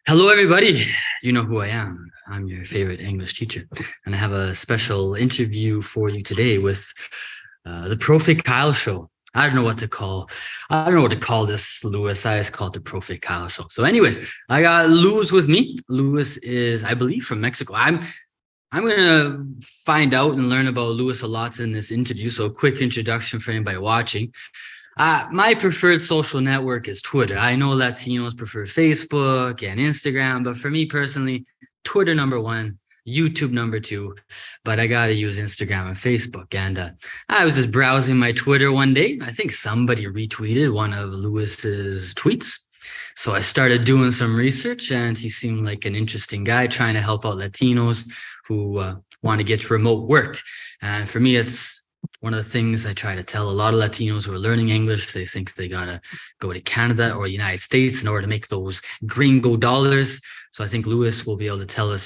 Hello, everybody. You know who I am. I'm your favorite English teacher, and I have a special interview for you today with the Profe Kyle show. I don't know what to call. I don't know what to call this, Luis. I just call it the Profe Kyle show. So, anyways, I got Luis with me. Luis is, I believe, from Mexico. I'm gonna find out and learn about Luis a lot in this interview. So, a quick introduction for anybody watching. My preferred social network is Twitter. I know Latinos prefer Facebook and Instagram, but for me personally, Twitter number one, YouTube number two, but I gotta use Instagram and Facebook. And I was just browsing my Twitter one day. I think somebody retweeted one of Lewis's tweets. So I started doing some research, and he seemed like an interesting guy trying to help out Latinos who want to get remote work. And for me, it's one of the things I try to tell a lot of Latinos who are learning English. They think they gotta go to Canada or the United States in order to make those gringo dollars. So I think Luis will be able to tell us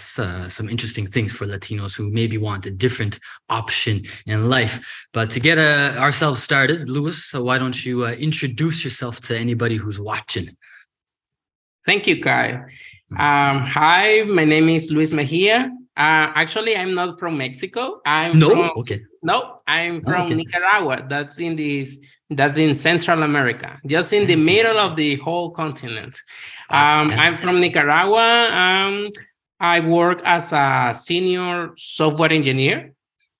some interesting things for Latinos who maybe want a different option in life. But to get ourselves started, Luis, so why don't you introduce yourself to anybody who's watching? Thank you, Kyle. Hi, my name is Luis Mejia. Actually, I'm not from Mexico. I'm from Nicaragua. That's in Central America, just in the middle of the whole continent. I'm from Nicaragua. I work as a senior software engineer.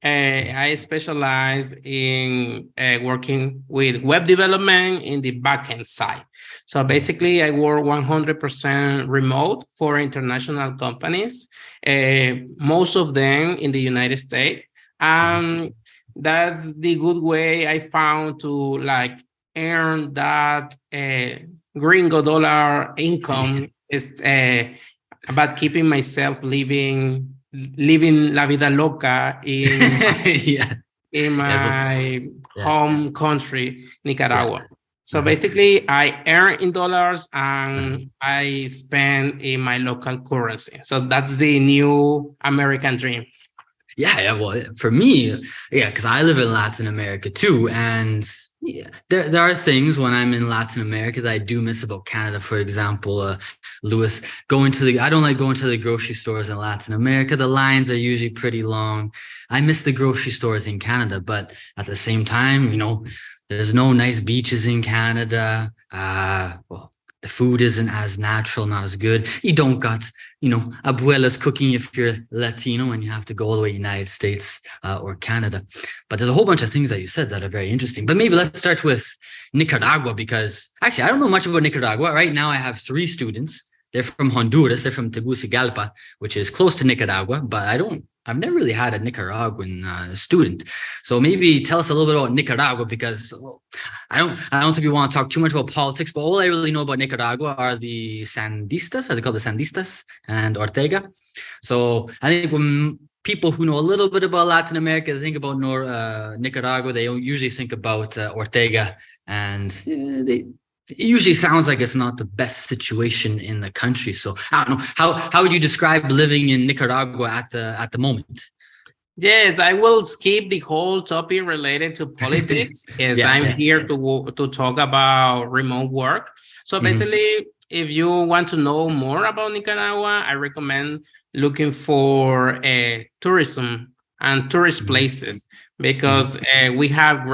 I specialize in working with web development in the backend side. So basically, I work 100% remote for international companies, most of them in the United States. That's the good way I found to earn that gringo dollar income is about keeping myself living la vida loca in my home country, Nicaragua. So basically, I earn in dollars and I spend in my local currency. So that's the new American dream. Well, for me, because I live in Latin America too, and there are things when I'm in Latin America that I do miss about Canada. For example, Luis, I don't like going to the grocery stores in Latin America. The lines are usually pretty long. I miss the grocery stores in Canada, but at the same time, there's no nice beaches in Canada. The food isn't as natural, not as good. You don't got, abuelas cooking if you're Latino and you have to go all the way to the United States or Canada. But there's a whole bunch of things that you said that are very interesting. But maybe let's start with Nicaragua, because actually I don't know much about Nicaragua. Right now I have 3 students. They're from Honduras. They're from Tegucigalpa, which is close to Nicaragua, but I've never really had a Nicaraguan student. So maybe tell us a little bit about Nicaragua, because I don't think we want to talk too much about politics, but all I really know about Nicaragua are the Sandistas. Are they called the Sandistas? And Ortega. So I think when people who know a little bit about Latin America, they think about Nicaragua, they usually think about Ortega, and it usually sounds like it's not the best situation in the country. So I don't know, how would you describe living in Nicaragua at the moment? Yes, I will skip the whole topic related to politics, as I'm here to talk about remote work. So basically, if you want to know more about Nicaragua, I recommend looking for tourism and tourist places, because we have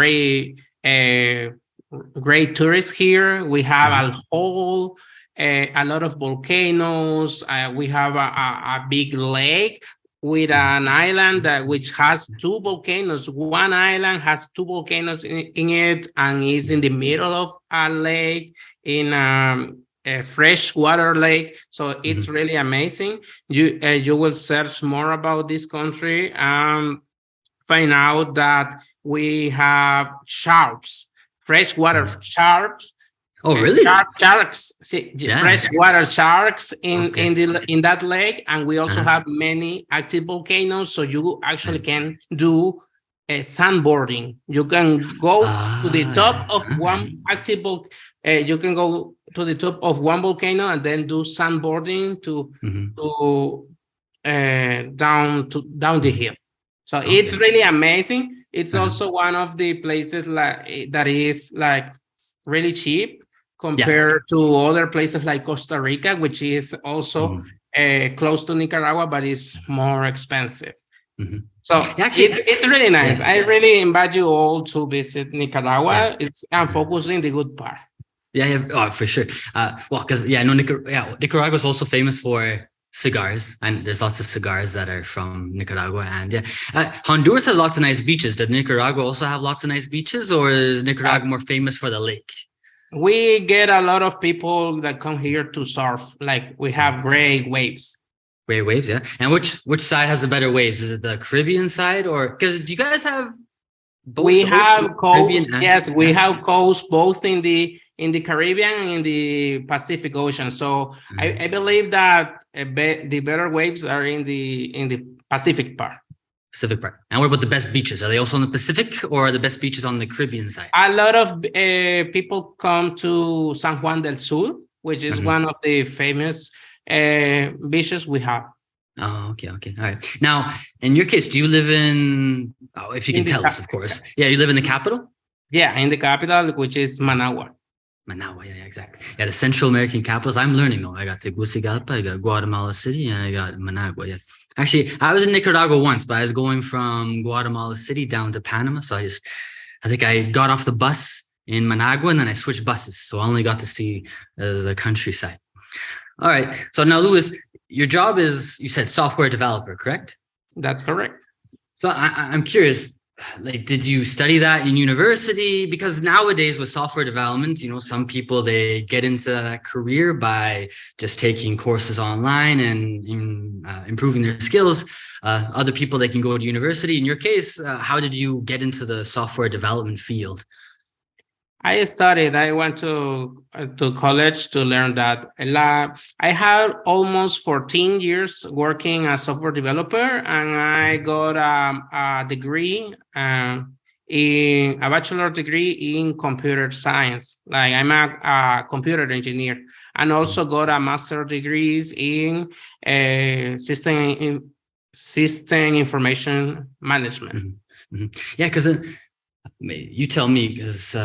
great tourists here. We have a lot of volcanoes. We have a big lake with an island which has 2 volcanoes. One island has 2 volcanoes in it, and it's in the middle of a lake, in a freshwater lake. So it's really amazing. You will search more about this country and find out that we have sharks. Freshwater sharks. Oh, really? Sharks, freshwater sharks in that lake, and we also have many active volcanoes. So you actually can do sandboarding. You can go to the top of one active you can go to the top of one volcano and then do sandboarding down the hill. So it's really amazing. It's also one of the places that is really cheap compared to other places like Costa Rica, which is also close to Nicaragua, but is more expensive. So actually, it's really nice. I really invite you all to visit Nicaragua. I'm focusing the good part. Oh, for sure. Well, because Nicaragua is also famous for cigars, and there's lots of cigars that are from Nicaragua. And Honduras has lots of nice beaches. Does Nicaragua also have lots of nice beaches, or is Nicaragua more famous for the lake? We get a lot of people that come here to surf. Like, we have great waves. Great waves, yeah. And which side has the better waves? Is it the Caribbean side, or because do you guys have both? We have coast. Yes, we have coast both in the Caribbean and in the Pacific Ocean. So I believe that the better waves are in the Pacific part. Pacific part. And what about the best beaches? Are they also on the Pacific, or are the best beaches on the Caribbean side? A lot of people come to San Juan del Sur, which is one of the famous beaches we have. Oh, okay. All right. Now, in your case, do you live in, if you can tell us, of course. Yeah, you live in the capital? Yeah, in the capital, which is Managua. Managua, yeah, exactly. Yeah, the Central American capitals. I'm learning though. I got Tegucigalpa, I got Guatemala City, and I got Managua. Yeah. Actually, I was in Nicaragua once, but I was going from Guatemala City down to Panama. So I think I got off the bus in Managua, and then I switched buses. So I only got to see the countryside. All right. So now, Luis, your job is, you said, software developer, correct? That's correct. So I'm curious, like, did you study that in university? Because nowadays with software development, some people, they get into that career by just taking courses online and improving their skills. Other people, they can go to university. In your case, how did you get into the software development field? I went to college to learn that. I had almost 14 years working as software developer, and I got a degree, a bachelor degree in computer science. Like, I'm a computer engineer, and also got a master degrees in system information management. Yeah, because you tell me, because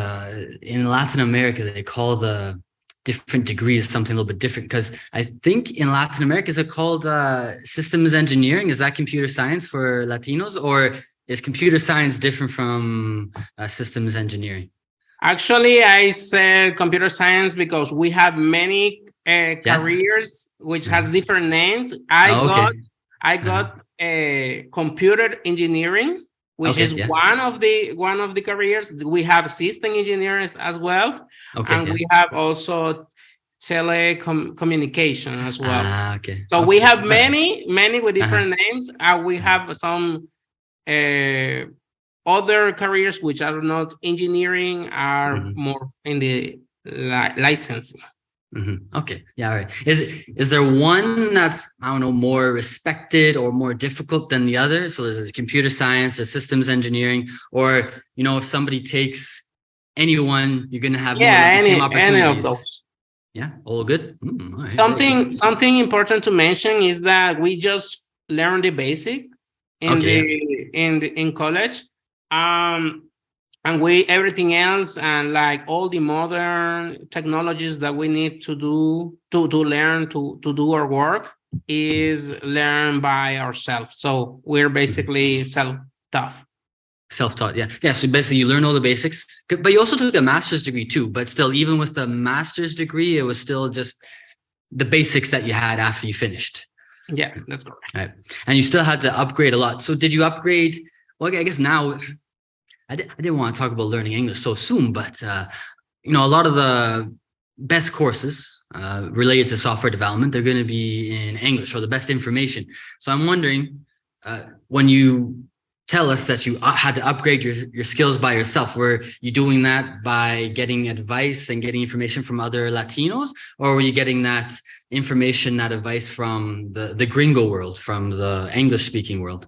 in Latin America, they call the different degrees something a little bit different. Because I think in Latin America, is it called systems engineering? Is that computer science for Latinos, or is computer science different from systems engineering? Actually, I said computer science because we have many careers which has different names. I got computer engineering, which is one of the careers. We have system engineers as well, and we have also telecommunication as well. So we have many with different names, and we have some other careers which are not engineering, are more in the licensing. Okay. Yeah. All right. Is there one that's, I don't know, more respected or more difficult than the other? So there's computer science or systems engineering, or, if somebody takes anyone, you're going to have more or less the same opportunities. Any of those. Yeah. All good. All right. Something important to mention is that we just learn the basic in college. And everything else, and like all the modern technologies that we need to do to learn to do our work is learned by ourselves. So we're basically self-taught. Self-taught, yeah. So basically you learn all the basics, but you also took a master's degree too. But still, even with the master's degree, it was still just the basics that you had after you finished. Yeah, that's correct. Right. And you still had to upgrade a lot. So did you upgrade? Well, I guess now, I didn't want to talk about learning English so soon, but a lot of the best courses related to software development, they're going to be in English, or the best information. So I'm wondering, when you tell us that you had to upgrade your skills by yourself, were you doing that by getting advice and getting information from other Latinos, or were you getting that information, that advice from the gringo world, from the English speaking world?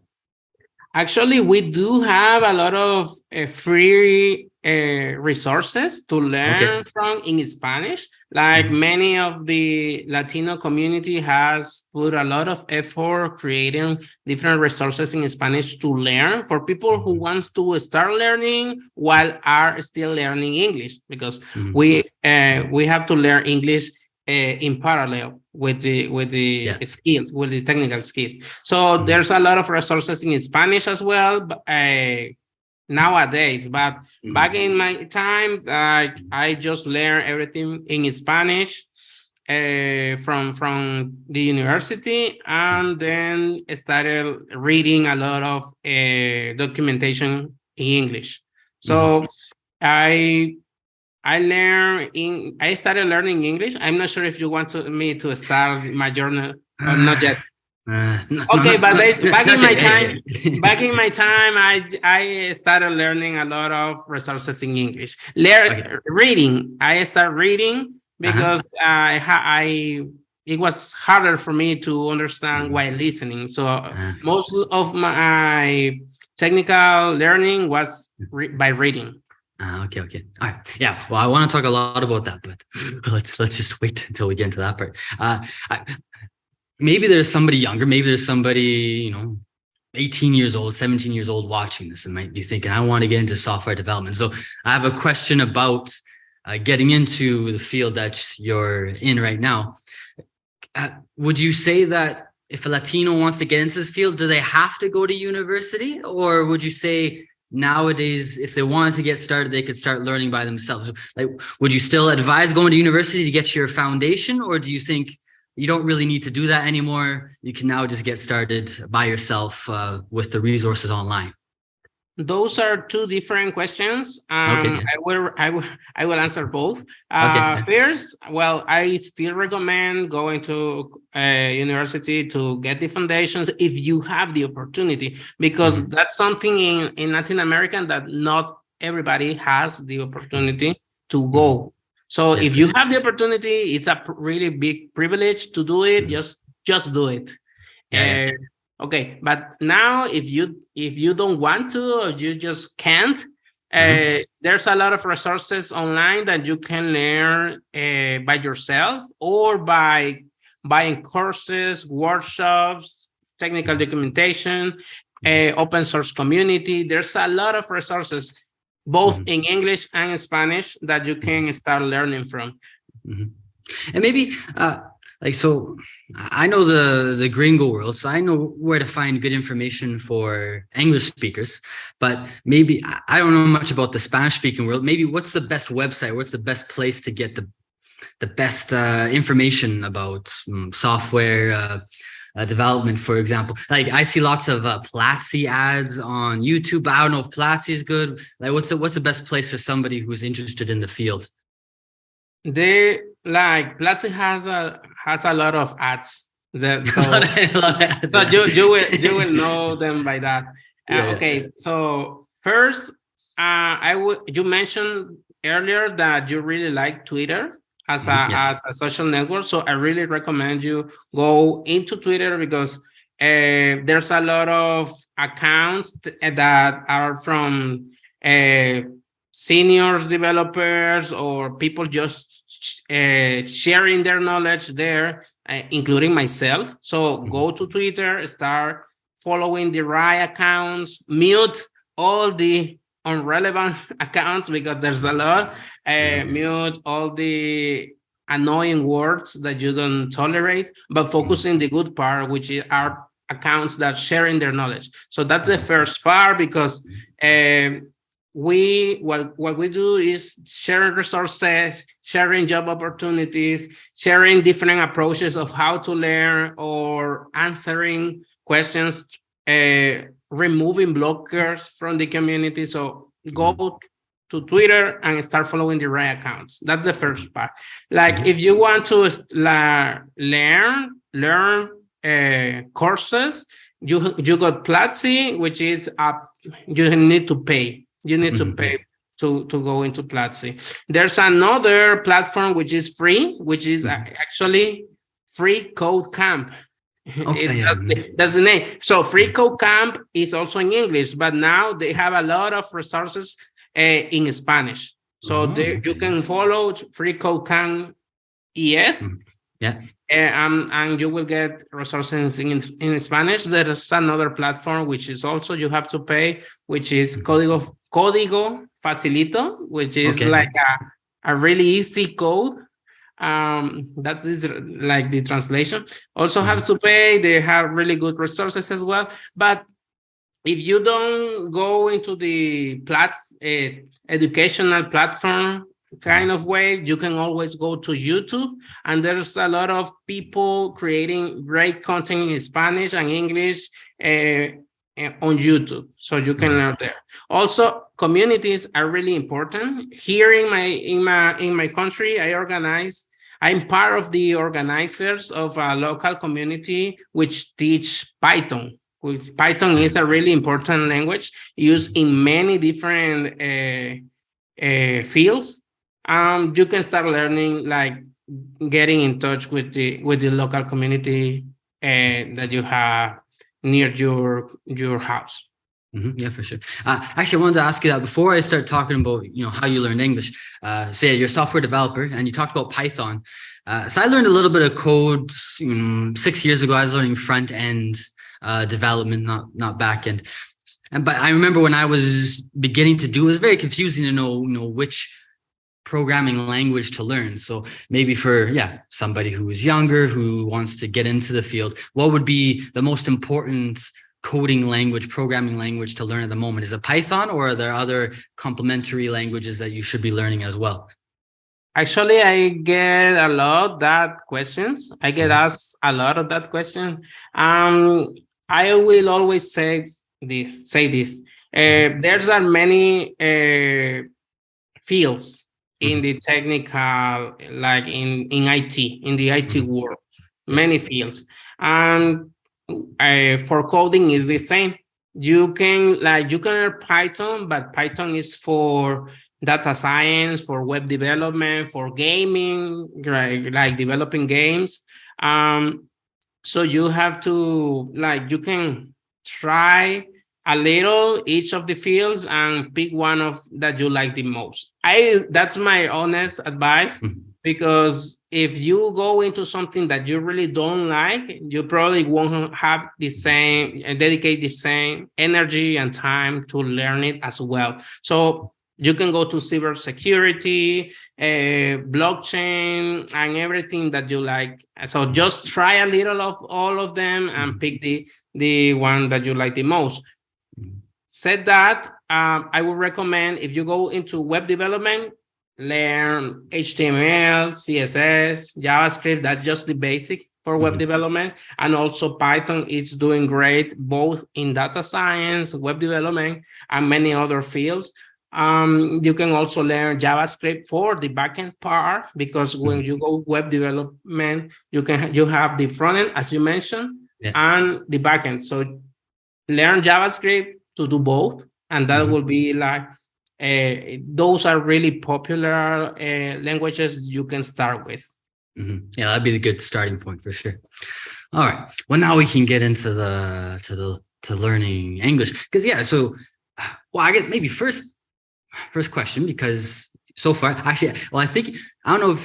Actually, we do have a lot of free resources to learn from in Spanish. Like many of the Latino community has put a lot of effort creating different resources in Spanish to learn for people who wants to start learning while are still learning English, because we have to learn English in parallel with the skills, with the technical skills. So there's a lot of resources in Spanish as well nowadays. But back in my time, I just learned everything in Spanish from the university, and then started reading a lot of documentation in English. So I started learning English. I'm not sure if you want me to start my journey or not yet. Okay, but back in my time, I started learning a lot of resources in English. Reading, I started reading because it was harder for me to understand while listening. So most of my technical learning was by reading. Okay. All right. Yeah. Well, I want to talk a lot about that, but let's just wait until we get into that part. Maybe there's somebody younger. Maybe there's somebody, 18 years old, 17 years old watching this and might be thinking, I want to get into software development. So I have a question about getting into the field that you're in right now. Would you say that if a Latino wants to get into this field, do they have to go to university? Or would you say nowadays, if they wanted to get started, they could start learning by themselves? Like, would you still advise going to university to get your foundation? Or do you think you don't really need to do that anymore? You can now just get started by yourself with the resources online. Those are two different questions. Okay. I will answer both. Okay. First, well, I still recommend going to university to get the foundations if you have the opportunity, because that's something in Latin America that not everybody has the opportunity to go. So if you have the opportunity, it's a really big privilege to do it. Just do it. Okay, but now if you don't want to, or you just can't, there's a lot of resources online that you can learn by yourself or by buying courses, workshops, technical documentation, open source community. There's a lot of resources, both in English and in Spanish, that you can start learning from. And maybe so I know the gringo world, so I know where to find good information for English speakers, but maybe I don't know much about the Spanish speaking world. Maybe what's the best website? What's the best place to get the best information about software development, for example? Like I see lots of Platzi ads on YouTube. I don't know if Platzi is good. Like what's the best place for somebody who's interested in the field? Platzi has a lot of ads. So you will know them by that. Okay, so first, you mentioned earlier that you really like Twitter as a social network. So I really recommend you go into Twitter, because there's a lot of accounts that are from seniors developers or people just sharing their knowledge there, including myself. So go to Twitter, start following the right accounts, mute all the irrelevant accounts, because there's a lot. Mute all the annoying words that you don't tolerate, but focus in the good part, which are accounts that sharing their knowledge. So that's the first part, because what we do is sharing resources, sharing job opportunities, sharing different approaches of how to learn, or answering questions, removing blockers from the community. So go to Twitter and start following the right accounts. That's the first part. Like if you want to learn courses, you got Platzi, which is you need to pay. You need to pay to go into Platzi. There's another platform which is free, which is actually Free Code Camp. That's the name. So Free Code Camp is also in English, but now they have a lot of resources in Spanish. So you can follow Free Code Camp ES. Yeah. And you will get resources in Spanish. There is another platform which is also you have to pay, which is Código Facilito, which is like a really easy code. That's like the translation. Also have to pay. They have really good resources as well. But if you don't go into the educational platform kind of way, you can always go to YouTube, and there's a lot of people creating great content in Spanish and English on YouTube, so you can learn there. Also, communities are really important. Here in my country, I'm part of the organizers of a local community which teach Python. Python is a really important language used in many different fields. You can start learning, like getting in touch with the local community that you have near your house. Yeah, for sure. Actually, I wanted to ask you that before I start talking about how you learned English. So yeah, you're a software developer, and you talked about Python. So I learned a little bit of code 6 years ago. I was learning front end development, not back end. But I remember when I was beginning to do it, was very confusing to know which programming language to learn. So maybe for somebody who is younger, who wants to get into the field, what would be the most important coding language, programming language to learn at the moment? Is it Python, or are there other complementary languages that you should be learning as well? Actually, I get a lot of that questions. I get asked a lot of that question. I will always say this. There's are many fields in the technical, like in IT, in the IT world, many fields. And for coding is the same. You can learn Python, but Python is for data science, for web development, for gaming, like developing games. So you have to, you can try a little each of the fields and pick one of that you like the most. That's my honest advice, because if you go into something that you really don't like, you probably won't have the same and dedicate the same energy and time to learn it as well. So you can go to cybersecurity, blockchain, and everything that you like. So just try a little of all of them and pick the one that you like the most. Said that, I would recommend, if you go into web development, learn HTML, CSS, JavaScript. That's just the basic for web development. And also Python is doing great, both in data science, web development, and many other fields. You can also learn JavaScript for the backend part, because when you go web development, you have the front end, as you mentioned, and the backend. So learn JavaScript to do both, and that will be like those are really popular languages you can start with. Yeah, that'd be the good starting point for sure. All right, well, now we can get into to learning English, because so I get maybe first question, because so far, actually, well, I don't know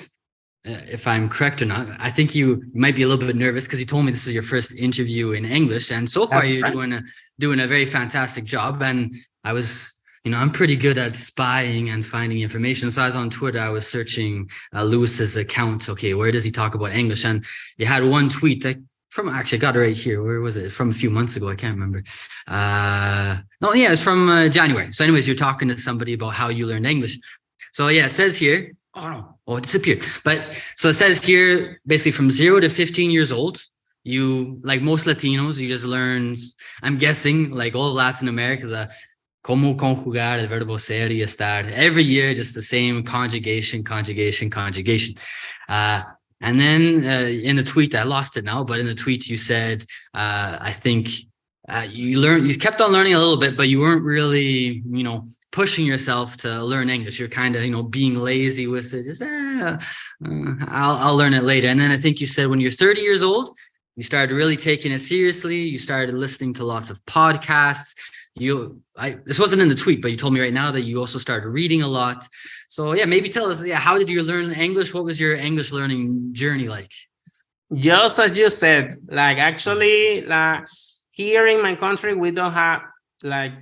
if I'm correct or not. I think you might be a little bit nervous, because you told me this is your first interview in English, and so far you're doing a very fantastic job. And I was, I'm pretty good at spying and finding information. So I was on Twitter, I was searching Luis's account. Okay, where does he talk about English? And you had one tweet that actually I got it right here. Where was it? From a few months ago. I can't remember. It's from January. So anyways, you're talking to somebody about how you learned English. So it says here, it disappeared. But so it says here, basically from 0 to 15 years old, you, like most Latinos, you just learn, I'm guessing, like all of Latin America, the cómo conjugar el verbo ser y estar. Every year, just the same conjugation. And then in the tweet, I lost it now, but in the tweet you said, I think you kept on learning a little bit, but you weren't really, pushing yourself to learn English. You're kind of, being lazy with it. Just, I'll learn it later. And then I think you said when you're 30 years old, You started really taking it seriously. You started listening to lots of podcasts. This wasn't in the tweet, but you told me right now that you also started reading a lot. So yeah, maybe tell us, how did you learn English? What was your English learning journey like? Just as you said, like actually, like here in my country, we don't have like,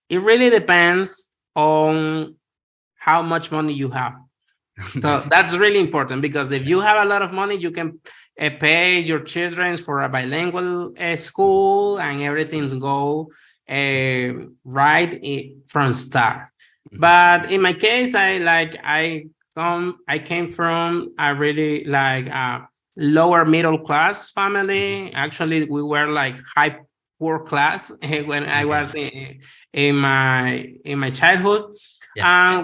it really depends on how much money you have. So that's really important, because if you have a lot of money, you can pay your children for a bilingual school, and everything's go right from start. But in my case, I came from a really like lower middle class family. Actually, we were like high poor class when I was in my childhood.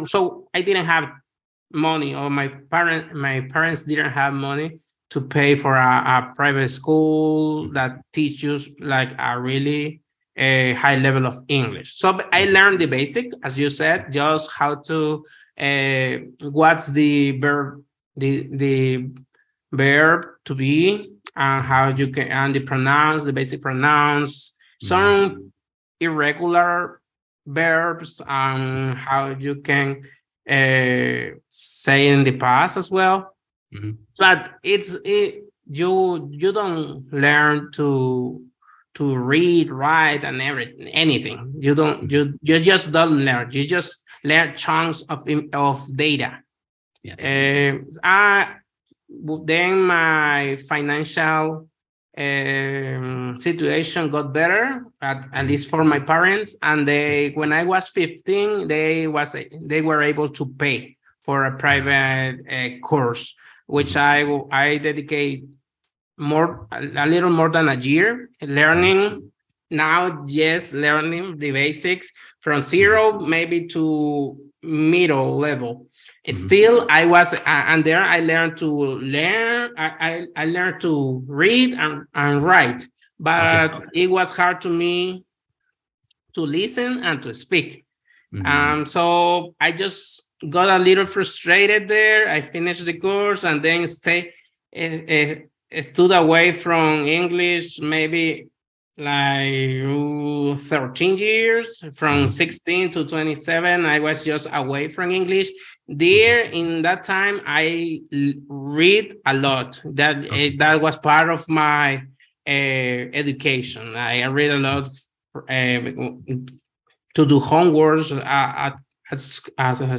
So I didn't have money, or my parents didn't have money to pay for a private school that teaches like a really high level of English. So I learned the basic, as you said, just how to what's the verb to be, and how you can, and the basic pronouns, some irregular verbs, and how you can say in the past as well. But you don't learn to read, write, and anything. You don't you just don't learn. You just learn chunks of data. Then my financial situation got better, at least for my parents, and when I was 15, they were able to pay for a private course, which I dedicate a little more than a year learning. Now, yes, learning the basics from zero maybe to middle level. It's still, I was and there I learned to I learned to read and write, but it was hard to me to listen and to speak. So I just got a little frustrated there. I finished the course and then stood away from English maybe like 13 years, from 16 to 27. I was just away from English. There, in that time, I read a lot. That was part of my education. I read a lot to do homework at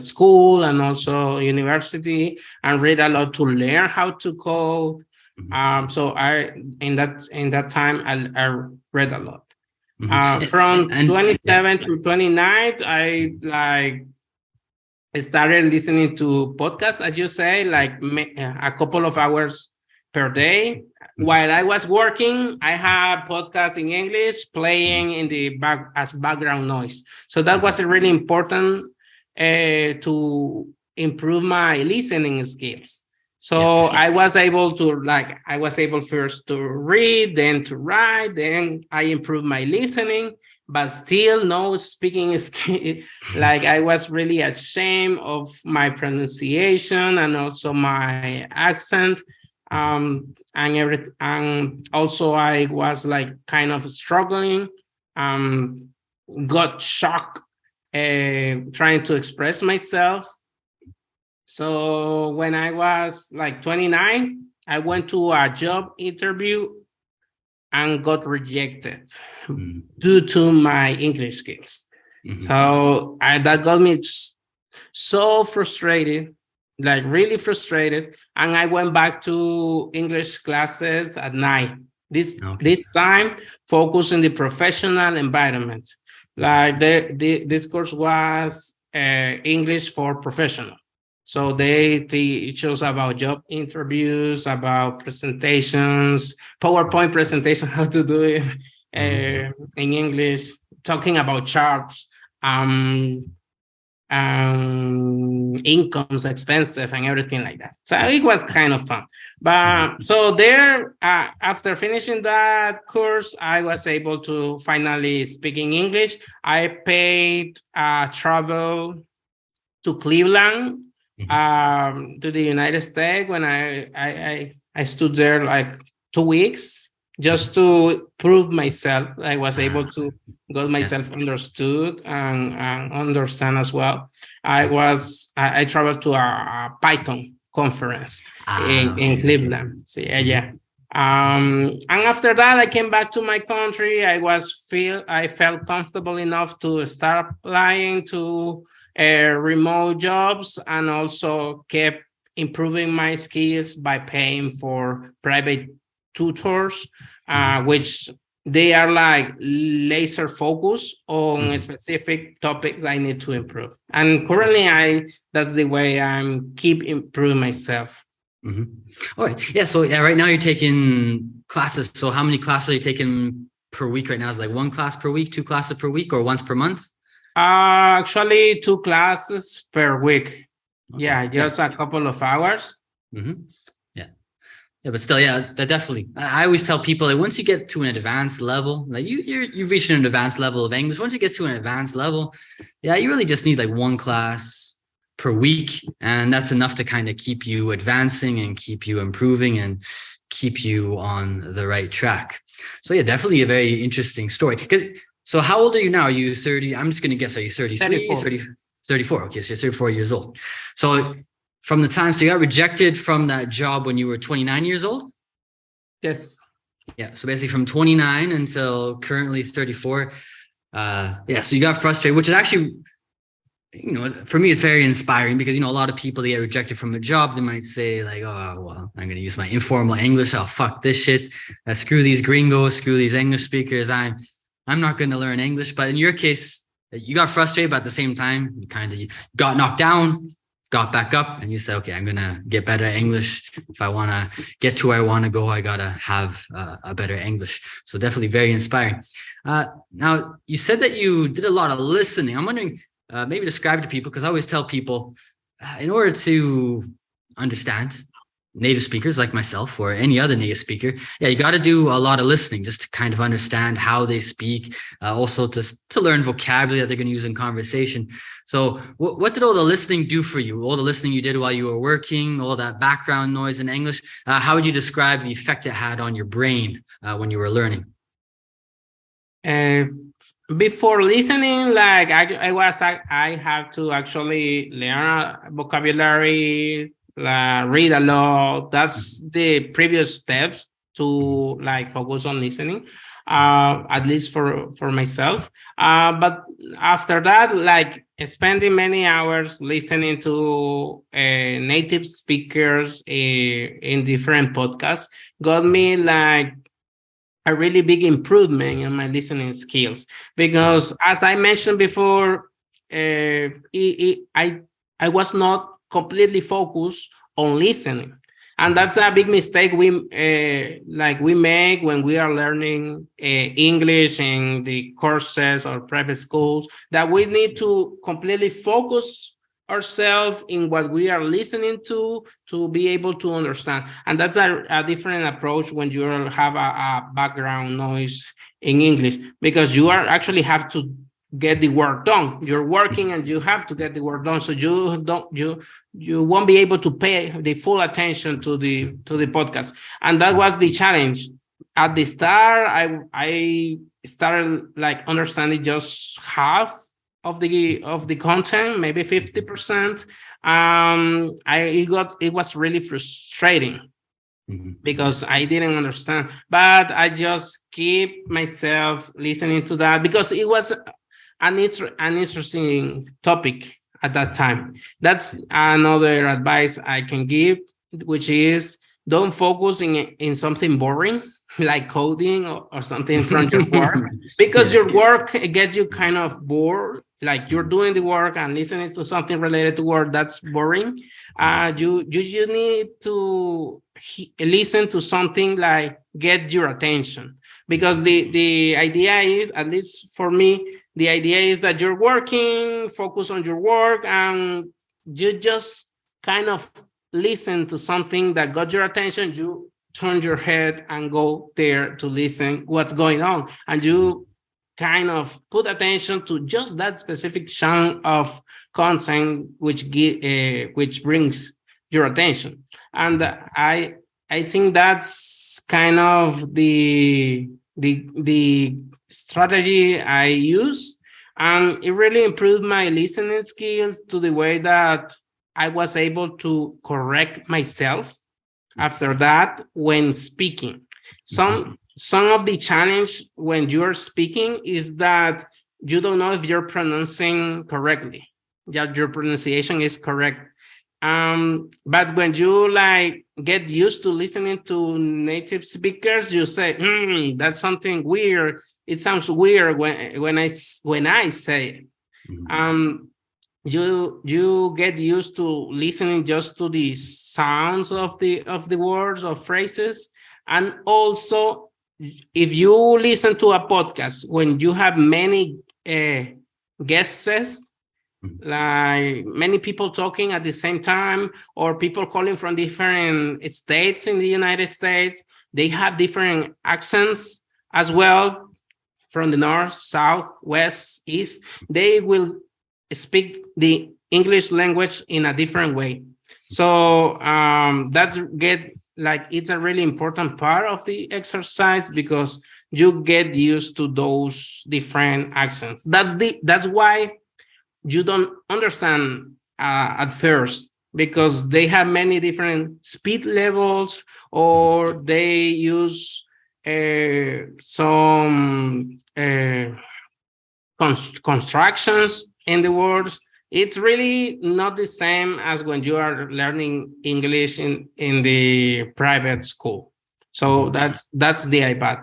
school and also university, and read a lot to learn how to code. So in that time I read a lot. From 27 to 29, I started listening to podcasts, as you say, like a couple of hours per day. While I was working, I had podcasts in English playing in the back as background noise. So that was really important to improve my listening skills. So I was able first to read, then to write, then I improved my listening, but still no speaking skill. Like I was really ashamed of my pronunciation and also my accent. And also I was like kind of struggling, got shocked trying to express myself. So when I was like 29, I went to a job interview and got rejected due to my English skills. So that got me so frustrated, like really frustrated. And I went back to English classes at night. This time, focus on the professional environment. Like this course was English for professional. So they teach us about job interviews, about presentations, PowerPoint presentation, how to do it in English, talking about charts, incomes, expenses, and everything like that. So it was kind of fun. But so there, after finishing that course, I was able to finally speak in English. I paid travel to Cleveland, to the United States, when I stood there like 2 weeks just to prove myself. I was able to got myself understood and understand as well. I traveled to a Python conference in Cleveland. So yeah. And after that, I came back to my country. I felt comfortable enough to start applying to remote jobs, and also kept improving my skills by paying for private tutors, which they are like laser focused on specific topics I need to improve. And currently, that's the way I'm keep improving myself. All right. Yeah. So right now you're taking classes. So how many classes are you taking per week right now? Is it like one class per week, two classes per week, or once per month? Actually, two classes per week. Okay. Yeah, just a couple of hours. Yeah, but still, yeah, that definitely. I always tell people that once you get to an advanced level, like you've reached an advanced level of English. Once you get to an advanced level, yeah, you really just need like one class per week, and that's enough to kind of keep you advancing and keep you improving and keep you on the right track. So yeah, definitely a very interesting story. So how old are you now? Are you 30? I'm just going to guess. Are you 33, 34? Okay, so you're 34 years old. So from the time, so you got rejected from that job when you were 29 years old? Yes. Yeah, so basically from 29 until currently 34. Yeah, so you got frustrated, which is actually, for me, it's very inspiring because, a lot of people, they get rejected from a job. They might say like, oh, well, I'm going to use my informal English. Oh, fuck this shit. Screw these gringos, screw these English speakers. I'm not going to learn English. But in your case, you got frustrated, but at the same time, you got knocked down, got back up, and you said, okay, I'm going to get better at English. If I want to get to where I want to go, I got to have a better English. So definitely very inspiring. Now, you said that you did a lot of listening. I'm wondering, maybe describe to people, because I always tell people, in order to understand native speakers like myself or any other native speaker, yeah, you got to do a lot of listening just to kind of understand how they speak, also to learn vocabulary that they're going to use in conversation. So what did all the listening do for you? All the listening you did while you were working, all that background noise in English, how would you describe the effect it had on your brain when you were learning? Before listening, like I have to actually learn vocabulary, read a lot. That's the previous steps to like focus on listening, at least for myself. But after that, like spending many hours listening to native speakers in different podcasts got me like a really big improvement in my listening skills, because as I mentioned before, I was not completely focused on listening, and that's a big mistake we make when we are learning English in the courses or private schools, that we need to completely focus ourselves in what we are listening to be able to understand. And that's a different approach when you have a background noise in English, because you are actually have to get the work done. You're working and you have to get the work done, so you won't be able to pay the full attention to the podcast. And that was the challenge. At the start, I started like understanding just half of the content, maybe 50%. It was really frustrating because I didn't understand, but I just keep myself listening to that because it was an interesting topic at that time. That's another advice I can give, which is don't focus in something boring like coding or something from your work, because your work gets you kind of bored. Like you're doing the work and listening to something related to work, that's boring. You need to listen to something like get your attention, because the idea is, at least for me, the idea is that you're working, focus on your work, and you just kind of listen to something that got your attention. You turn your head and go there to listen what's going on, and you kind of put attention to just that specific chunk of content which brings your attention. And I think that's kind of the strategy I use. And it really improved my listening skills to the way that I was able to correct myself after that when speaking. Some of the challenge when you're speaking is that you don't know if you're pronouncing correctly. Yeah, your pronunciation is correct. But when you like get used to listening to native speakers, you say, that's something weird. It sounds weird when I say it. You get used to listening just to the sounds of the words or phrases. And also, if you listen to a podcast when you have many guests, like many people talking at the same time, or people calling from different states in the United States, they have different accents as well, from the north, south, west, east. They will speak the English language in a different way. So that's it's a really important part of the exercise, because you get used to those different accents. That's why you don't understand at first, because they have many different speed levels, or they use some constructions in the words. It's really not the same as when you are learning English in the private school. So that's the advice.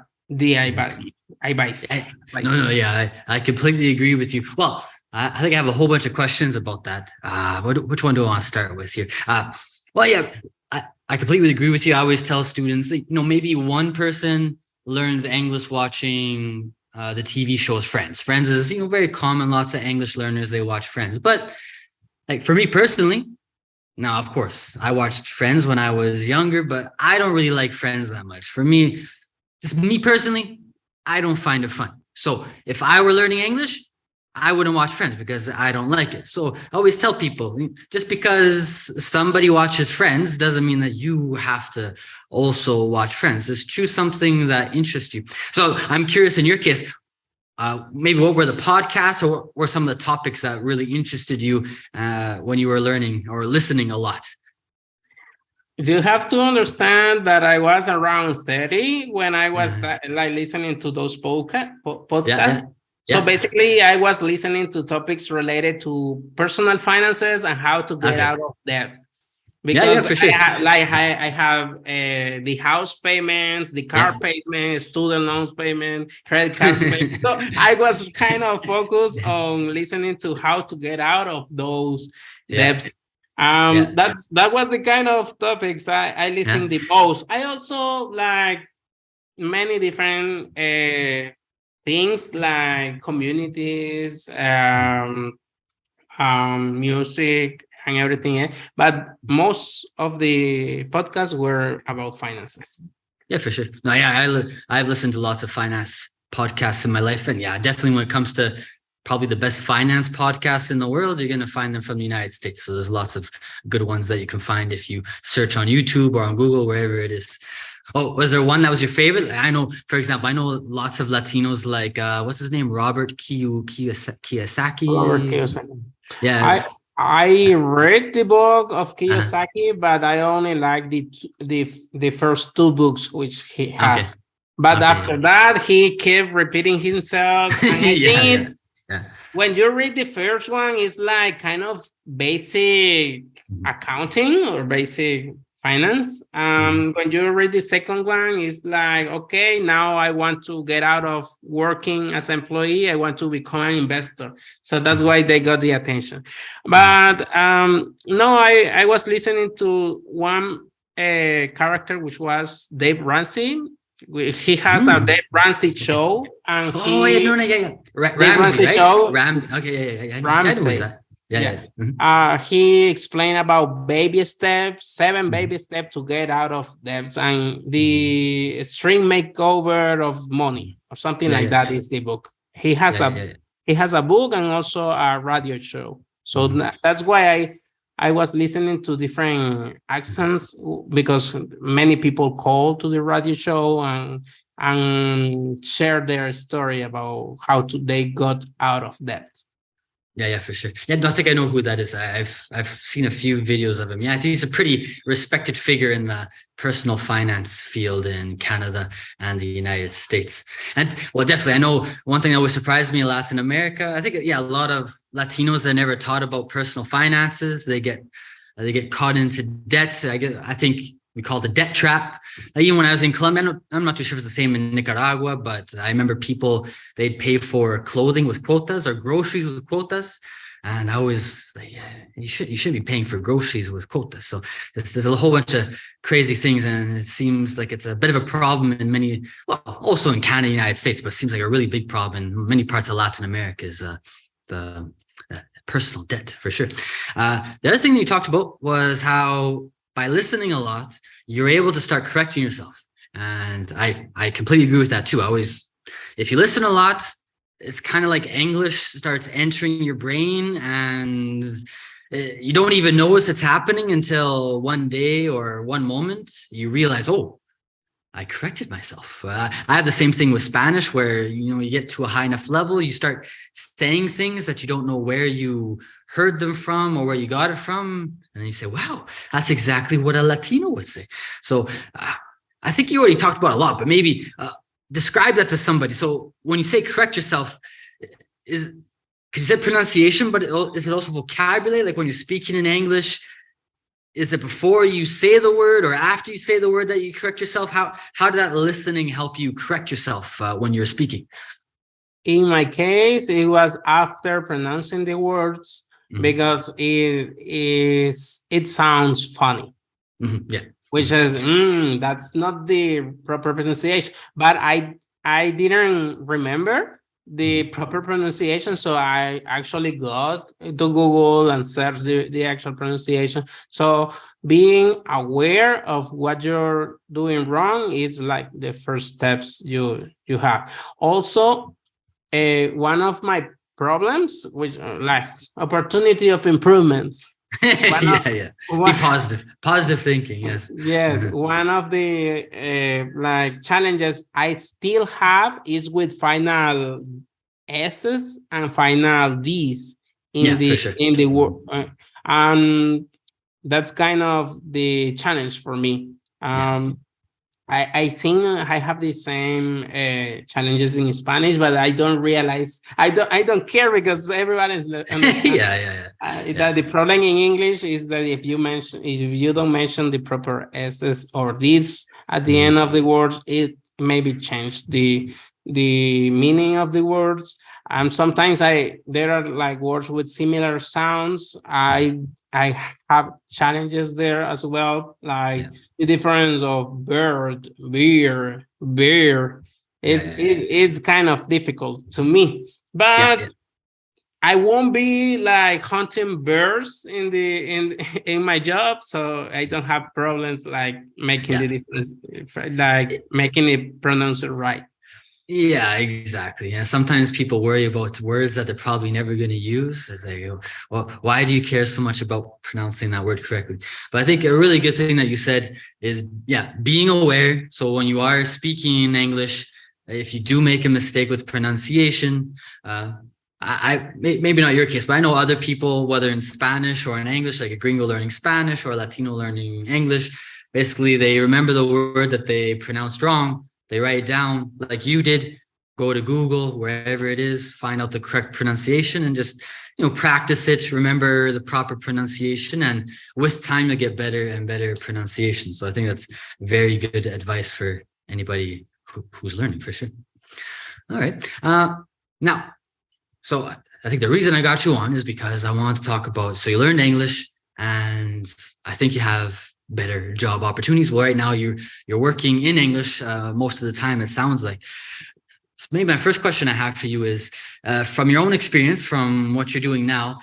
No, yeah, I completely agree with you. Well, I think I have a whole bunch of questions about that. Which one do I want to start with here? Well, yeah, I completely agree with you. I always tell students, maybe one person learns English watching the TV shows Friends. Friends is, very common. Lots of English learners, they watch Friends. But like for me personally, now, of course, I watched Friends when I was younger, but I don't really like Friends that much. For me, just me personally, I don't find it fun. So if I were learning English, I wouldn't watch Friends because I don't like it. So I always tell people, just because somebody watches Friends doesn't mean that you have to also watch Friends. Just choose something that interests you. So I'm curious, in your case, maybe what were the podcasts or some of the topics that really interested you when you were learning or listening a lot? You have to understand that I was around 30 when I was listening to those podcasts. So basically, I was listening to topics related to personal finances and how to get out of debt. Because for sure. I have the house payments, the car payment, student loans payment, credit cards payment. So I was kind of focused on listening to how to get out of those debts. That was the kind of topics I listened the most. I also like many different things like communities, music, and everything. But most of the podcasts were about finances. Yeah, for sure. No, I've listened to lots of finance podcasts in my life. And definitely when it comes to probably the best finance podcasts in the world, you're going to find them from the United States. So there's lots of good ones that you can find if you search on YouTube or on Google, wherever it is. Oh, was there one that was your favorite? I know, for example, lots of Latinos like, what's his name? Robert Kiyosaki. Robert Kiyosaki. Yeah. I read the book of Kiyosaki, but I only like the first two books which he has. Okay. But after that, he kept repeating himself. And I think it's when you read the first one, it's like kind of basic accounting or basic finance. When you read the second one, it's like, okay, now I want to get out of working as an employee. I want to become an investor. So that's why they got the attention. But no, I was listening to one character, which was Dave Ramsey. He has a Dave Ramsey show. And Ramsey, right? Show. Ramsey. He explained about baby steps, 7 baby steps to get out of debts, and the extreme makeover of money or something like that is the book. He has a book and also a radio show. So that's why I was listening to different accents because many people call to the radio show and share their story about how they got out of debt. Yeah, for sure. Yeah, I think I know who that is. I've seen a few videos of him. Yeah, I think he's a pretty respected figure in the personal finance field in Canada and the United States. And well, definitely, I know one thing that always surprised me in Latin America. I think, yeah, a lot of Latinos that never taught about personal finances, they get caught into debt. I think we call it the debt trap. Even when I was in Colombia, I'm not too sure if it's the same in Nicaragua, but I remember people, they'd pay for clothing with quotas or groceries with quotas. And I was like, yeah, you should be paying for groceries with quotas. So there's a whole bunch of crazy things. And it seems like it's a bit of a problem in many, well, also in Canada, United States, but it seems like a really big problem in many parts of Latin America is the personal debt, for sure. The other thing that you talked about was how by listening a lot, you're able to start correcting yourself. And I completely agree with that too. If you listen a lot, it's kind of like English starts entering your brain and you don't even notice it's happening until one day or one moment you realize, oh, I corrected myself. I have the same thing with Spanish where, you get to a high enough level, you start saying things that you don't know where you heard them from or where you got it from. And then you say, wow, that's exactly what a Latino would say. So I think you already talked about a lot, but maybe describe that to somebody. So when you say correct yourself, because you said pronunciation, but is it also vocabulary? Like when you're speaking in English, is it before you say the word or after you say the word that you correct yourself? How did that listening help you correct yourself when you're speaking? In my case, it was after pronouncing the words because it sounds funny. Yeah. Which is that's not the proper pronunciation. But I didn't remember the proper pronunciation, so I actually got to Google and search the actual pronunciation. So being aware of what you're doing wrong is like the first steps you have. Also, one of my problems, which like opportunity of improvement. Yeah. Be positive thinking. Yes. One of the like challenges I still have is with final S's and final D's in the word, and that's kind of the challenge for me. I think I have the same challenges in Spanish, but I don't realize I don't care because everyone is That the problem in English is that if you don't mention the proper S's or D's at the end of the words, it maybe change the meaning of the words. And sometimes there are like words with similar sounds. I have challenges there as well, like the difference of bird, beer. It's kind of difficult to me, but I won't be like hunting bears in my job, so I don't have problems like making the difference, like making it pronounced right. Yeah, exactly. Yeah, sometimes people worry about words that they're probably never going to use. As they go, well, why do you care so much about pronouncing that word correctly? But I think a really good thing that you said is, being aware. So when you are speaking in English, if you do make a mistake with pronunciation, I maybe not your case, but I know other people, whether in Spanish or in English, like a gringo learning Spanish or a Latino learning English, basically they remember the word that they pronounced wrong. They write it down like you did, go to Google, wherever it is, find out the correct pronunciation and just, practice it, remember the proper pronunciation. And with time, you get better and better pronunciation. So I think that's very good advice for anybody who's learning, for sure. All right. Now, so I think the reason I got you on is because I wanted to talk about, so you learned English and I think you have better job opportunities. Well, right now you're working in English most of the time, it sounds like. So maybe my first question I have for you is, from your own experience, from what you're doing now,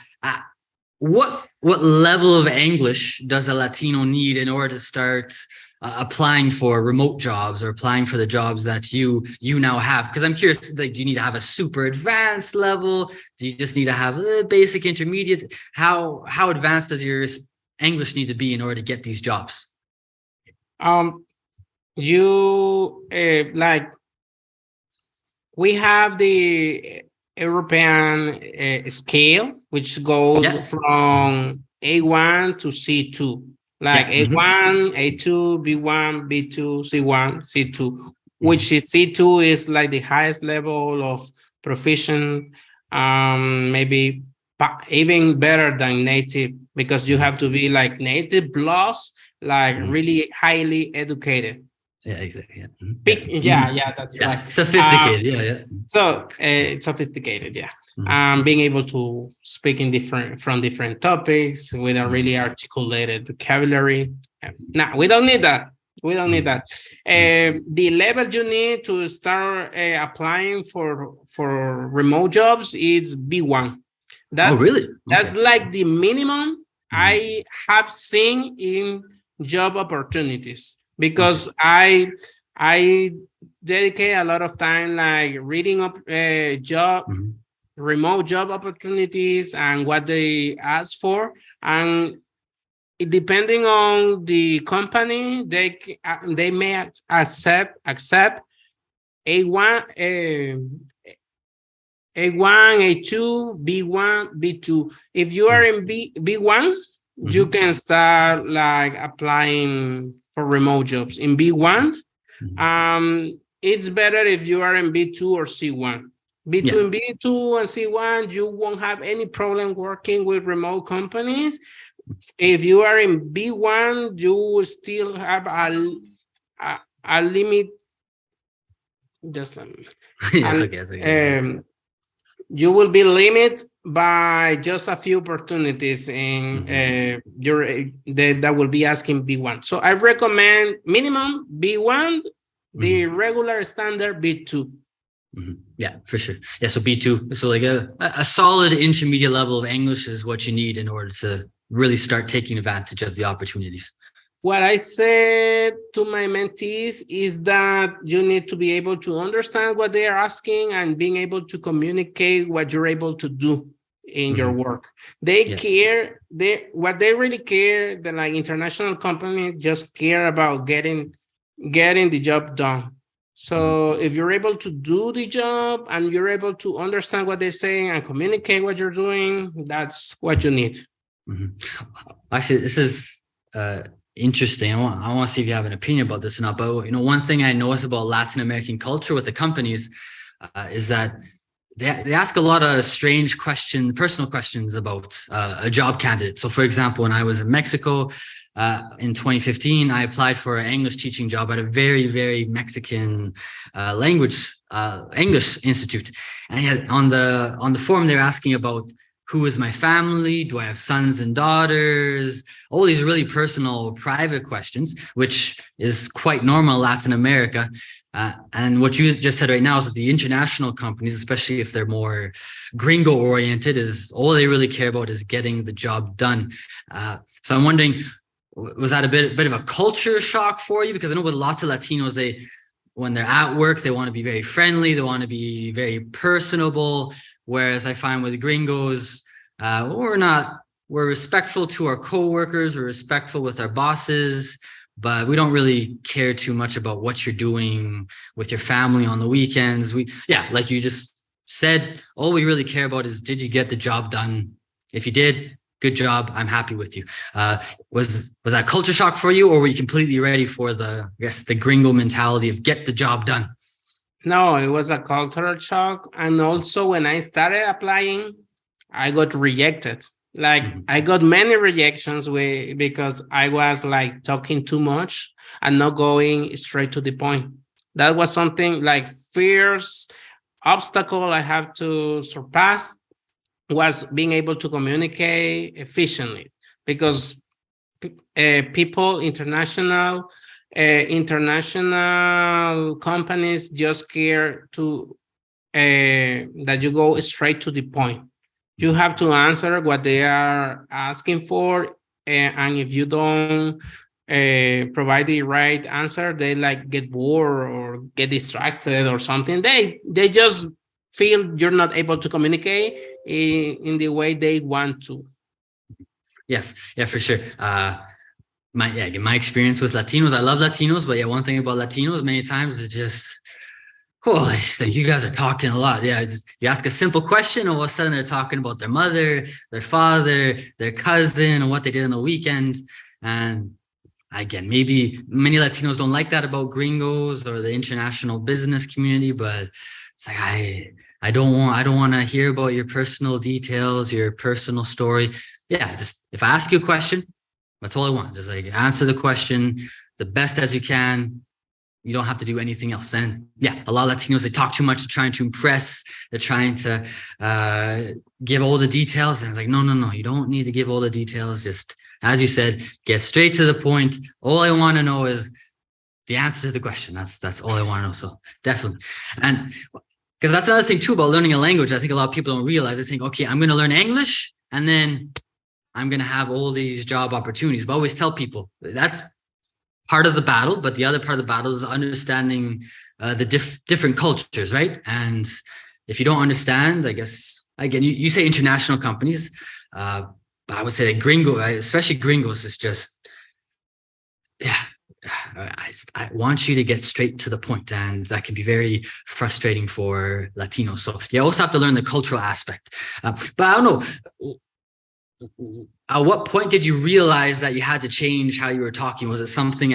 what level of English does a Latino need in order to start applying for remote jobs or applying for the jobs that you now have? Because I'm curious, like, do you need to have a super advanced level? Do you just need to have a basic, intermediate? How advanced does your English need to be in order to get these jobs? You like, we have the European scale, which goes from A1 to C2, like A1, A2, B1, B2, C1, C2, which is C2 is like the highest level of proficient, maybe even better than native, because you have to be like native plus like really highly educated. Yeah, exactly. That's right. Sophisticated, So sophisticated, being able to speak in different topics with a really articulated vocabulary. No, we don't need that. We don't need that. The level you need to start applying for remote jobs is B1. That's really? That's like the minimum I have seen in job opportunities, because I dedicate a lot of time like reading up remote job opportunities and what they ask for, and depending on the company, they may accept A1, A2, B1, B2. If you are in B1, you can start like applying for remote jobs. In B1, it's better if you are in B2 or C1. Between B2 and C1, you won't have any problem working with remote companies. If you are in B1, you will still have a limit. Just you will be limited by just a few opportunities in that will be asking B1. So I recommend minimum B1, the regular standard B2. Yeah, for sure. Yeah, so B2. So like a solid intermediate level of English is what you need in order to really start taking advantage of the opportunities. What I said to my mentees is that you need to be able to understand what they are asking and being able to communicate what you're able to do in your work. They care, what they really care, the like international companies just care about getting the job done. So if you're able to do the job and you're able to understand what they're saying and communicate what you're doing, that's what you need. Actually, this is interesting. I want to see if you have an opinion about this or not. But one thing I notice about Latin American culture with the companies is that they ask a lot of strange questions, personal questions about a job candidate. So, for example, when I was in Mexico in 2015, I applied for an English teaching job at a very, very Mexican language English institute, and on the form they're asking about who is my family, do I have sons and daughters, all these really personal, private questions, which is quite normal in Latin America. And what you just said right now is that the international companies, especially if they're more gringo oriented, is all they really care about is getting the job done. So I'm wondering, was that a bit of a culture shock for you? Because I know with lots of Latinos, when they're at work, they want to be very friendly, they want to be very personable. Whereas I find with gringos, we're respectful to our coworkers, we're respectful with our bosses, but we don't really care too much about what you're doing with your family on the weekends. Like you just said, all we really care about is, did you get the job done? If you did, good job, I'm happy with you. Was that culture shock for you, or were you completely ready for the gringo mentality of get the job done? No, it was a cultural shock. And also when I started applying, I got rejected. Like I got many rejections because I was like talking too much and not going straight to the point. That was something like fierce obstacle I have to surpass, was being able to communicate efficiently, because people, international companies just care to that you go straight to the point. You have to answer what they are asking for, and if you don't provide the right answer, they like get bored or get distracted or something. They just feel you're not able to communicate in the way they want to. Yeah, for sure. My experience with Latinos, I love Latinos, but yeah, one thing about Latinos, many times is just, oh, you guys are talking a lot. Yeah, you ask a simple question, all of a sudden they're talking about their mother, their father, their cousin, and what they did on the weekend. And again, maybe many Latinos don't like that about gringos or the international business community, but it's like I don't want to hear about your personal details, your personal story. Yeah, just if I ask you a question, that's all I want. Just like answer the question the best as you can. You don't have to do anything else. And yeah, a lot of Latinos, they talk too much. They're trying to impress. They're trying to give all the details. And it's like, no, you don't need to give all the details. Just, as you said, get straight to the point. All I want to know is the answer to the question. That's all I want to know. So definitely. And because that's another thing too about learning a language. I think a lot of people don't realize. They think, okay, I'm going to learn English and then I'm going to have all these job opportunities. But I always tell people that's part of the battle, but the other part of the battle is understanding the different cultures, right? And if you don't understand, I guess, again, you say international companies, but I would say that gringo, especially gringos, is just, yeah, I want you to get straight to the point, and that can be very frustrating for Latinos. So you also have to learn the cultural aspect. But I don't know, at what point did you realize that you had to change how you were talking? Was it something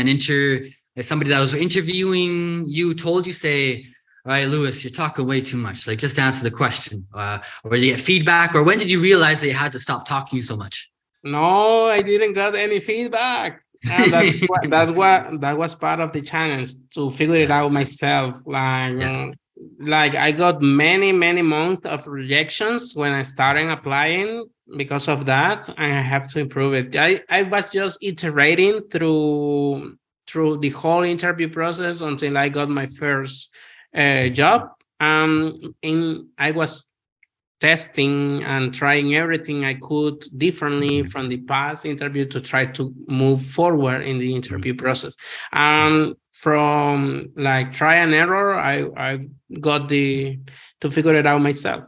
somebody that was interviewing you told you, say, all right, Luis, you're talking way too much. Like, just answer the question. Or did you get feedback? Or when did you realize that you had to stop talking so much? No, I didn't get any feedback. And that was part of the challenge, to figure it out myself. Like I got many months of rejections when I started applying because of that, and I have to improve it. I was just iterating through the whole interview process until I got my first job. I was testing and trying everything I could differently from the past interview to try to move forward in the interview process. From like try and error, I got to figure it out myself.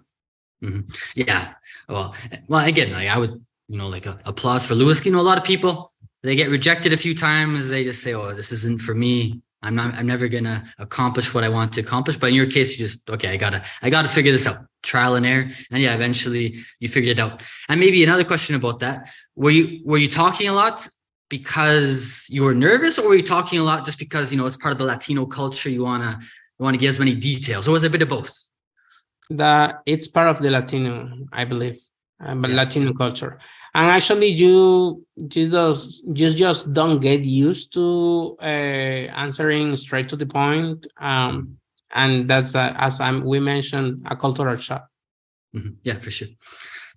Yeah. Well, again, like I would, like applause for Luis. A lot of people, they get rejected a few times. They just say, oh, this isn't for me. I'm never gonna accomplish what I want to accomplish. But in your case, you just, okay, I gotta figure this out. Trial and error. And yeah, eventually you figured it out. And maybe another question about that. Were you talking a lot because you were nervous, or were you talking a lot just because, it's part of the Latino culture, you wanna get as many details? Or was it a bit of both? That it's part of the Latino, I believe, but Latino culture. And actually, you just don't get used to answering straight to the point. And that's we mentioned, a cultural shock. Yeah, for sure.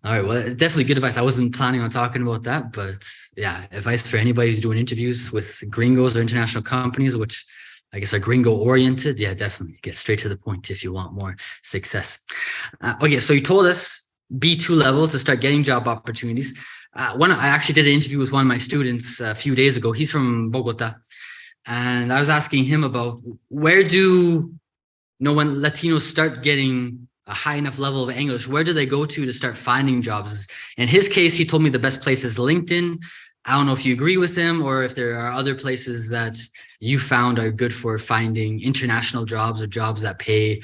All right, well, definitely good advice. I wasn't planning on talking about that, but yeah, advice for anybody who's doing interviews with gringos or international companies, which I guess are gringo oriented. Yeah, definitely get straight to the point if you want more success. Okay, so you told us B2 level to start getting job opportunities. I actually did an interview with one of my students a few days ago. He's from Bogota, and I was asking him about where when Latinos start getting a high enough level of English, where do they go to start finding jobs? In his case, he told me the best place is LinkedIn. I don't know if you agree with him, or if there are other places that you found are good for finding international jobs, or jobs that pay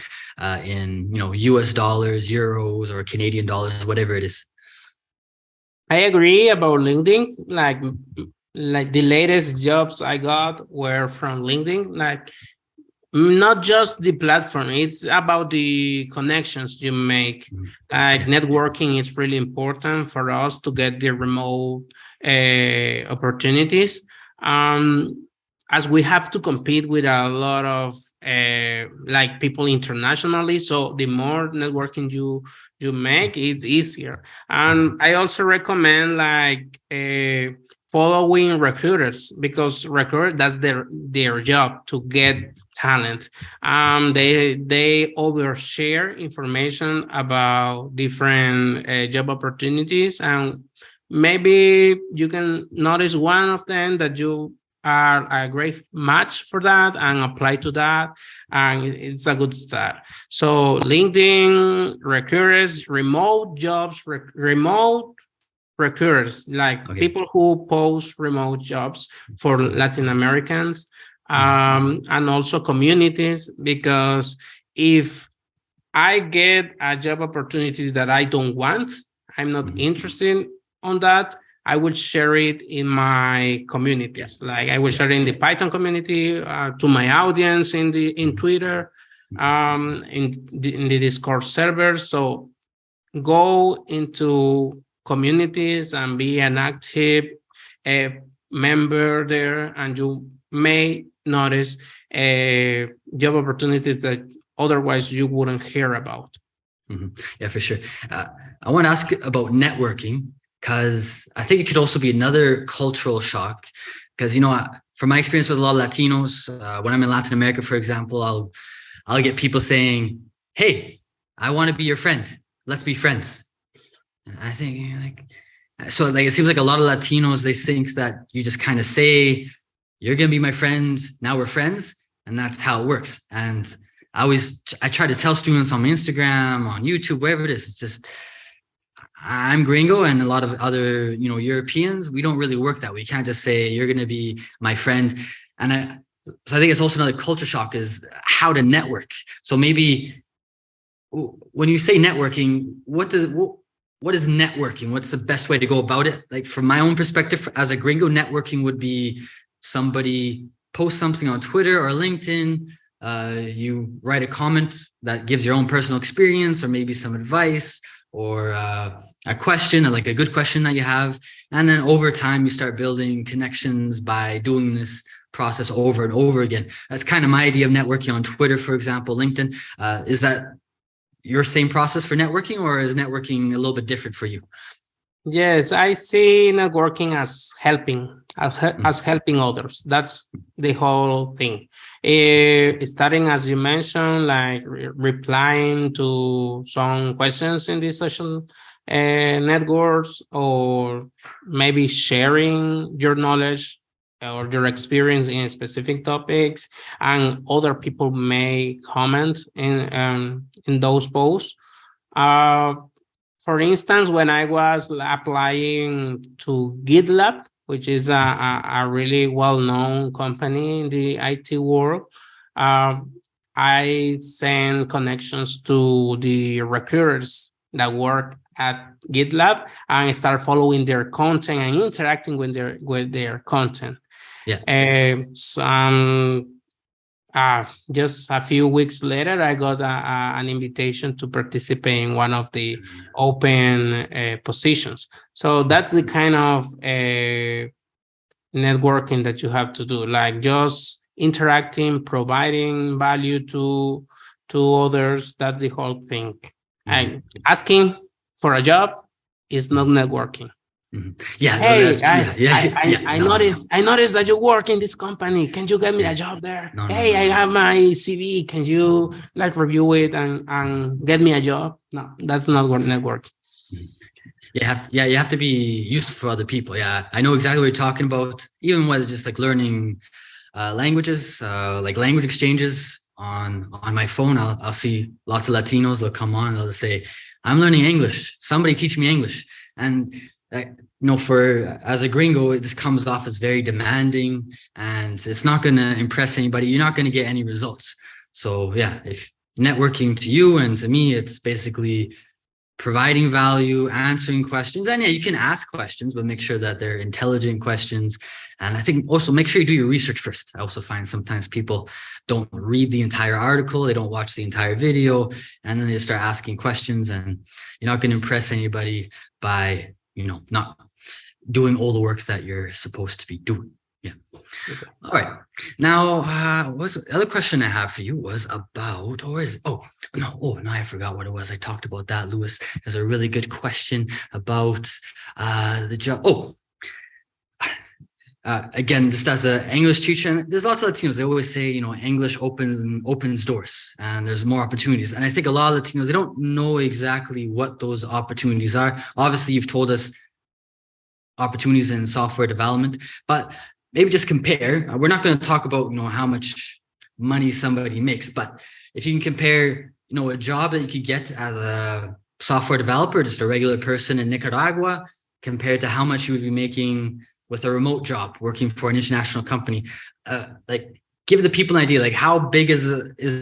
in US dollars, euros, or Canadian dollars, whatever it is. I agree about LinkedIn. Like the latest jobs I got were from LinkedIn. Like, not just the platform, it's about the connections you make. Like, networking is really important for us to get the remote opportunities, as we have to compete with a lot of like people internationally. So the more networking you make, it's easier. And I also recommend following recruiters, because that's their job, to get talent. They overshare information about different job opportunities, and maybe you can notice one of them that you are a great match for that and apply to that, and it's a good start. So LinkedIn recruiters, remote jobs, remote recruiters, like people who post remote jobs for Latin Americans, and also communities, because if I get a job opportunity that I don't want, I'm not interested on that, I would share it in my communities. Like I will share it in the Python community, to my audience in Twitter, in the Discord server. So go into communities and be an active member there, and you may notice job opportunities that otherwise you wouldn't hear about. Yeah, for sure. I want to ask about networking, because I think it could also be another cultural shock. Because, you know, from my experience with a lot of Latinos, when I'm in Latin America, for example, I'll get people saying, "Hey, I want to be your friend. Let's be friends." And I think it seems like a lot of Latinos, they think that you just kind of say, "You're going to be my friend. Now we're friends." And that's how it works. And I try to tell students on my Instagram, on YouTube, wherever it is, it's just, I'm gringo, and a lot of other, Europeans, we don't really work that way. You can't just say you're going to be my friend. And so I think it's also another culture shock, is how to network. So maybe when you say networking, what is networking? What's the best way to go about it? Like from my own perspective, as a gringo, networking would be somebody post something on Twitter or LinkedIn. You write a comment that gives your own personal experience, or maybe some advice, or a question, like a good question that you have. And then over time, you start building connections by doing this process over and over again. That's kind of my idea of networking on Twitter, for example, LinkedIn. Is that your same process for networking, or is networking a little bit different for you? Yes, I see networking as helping others. That's the whole thing. Starting, as you mentioned, like replying to some questions in the social networks, or maybe sharing your knowledge or your experience in specific topics, and other people may comment in those posts. For instance, when I was applying to GitLab, which is a really well-known company in the IT world, I sent connections to the recruiters that work at GitLab, and start following their content and interacting with their content. Yeah. Just a few weeks later, I got an invitation to participate in one of the open positions. So that's the kind of networking that you have to do, like just interacting, providing value to others. That's the whole thing. And asking for a job is not networking. Yeah. Hey, I noticed that you work in this company. Can you get me a job there? I have my CV. Can you review it and get me a job? No, that's not networking. You have to be useful for other people. Yeah, I know exactly what you're talking about. Even whether it's just like learning languages, like language exchanges on my phone, I'll see lots of Latinos. They'll come on. They'll say, "I'm learning English. Somebody teach me English." And as a gringo, this comes off as very demanding, and it's not going to impress anybody. You're not going to get any results. So yeah, if networking to you and to me, it's basically providing value, answering questions. And yeah, you can ask questions, but make sure that they're intelligent questions. And I think also make sure you do your research first. I also find sometimes people don't read the entire article, they don't watch the entire video, and then they start asking questions, and you're not going to impress anybody by not doing all the work that you're supposed to be doing. Yeah. Okay. All right. Now, the other question I have for you was about, I forgot what it was. I talked about that, Luis. There's a really good question about the job. Again, just as an English teacher, and there's lots of Latinos, they always say, English opens doors and there's more opportunities. And I think a lot of Latinos, they don't know exactly what those opportunities are. Obviously, you've told us opportunities in software development, but maybe just compare. We're not going to talk about, how much money somebody makes, but if you can compare, a job that you could get as a software developer, just a regular person in Nicaragua, compared to how much you would be making with a remote job working for an international company, give the people an idea, like how big is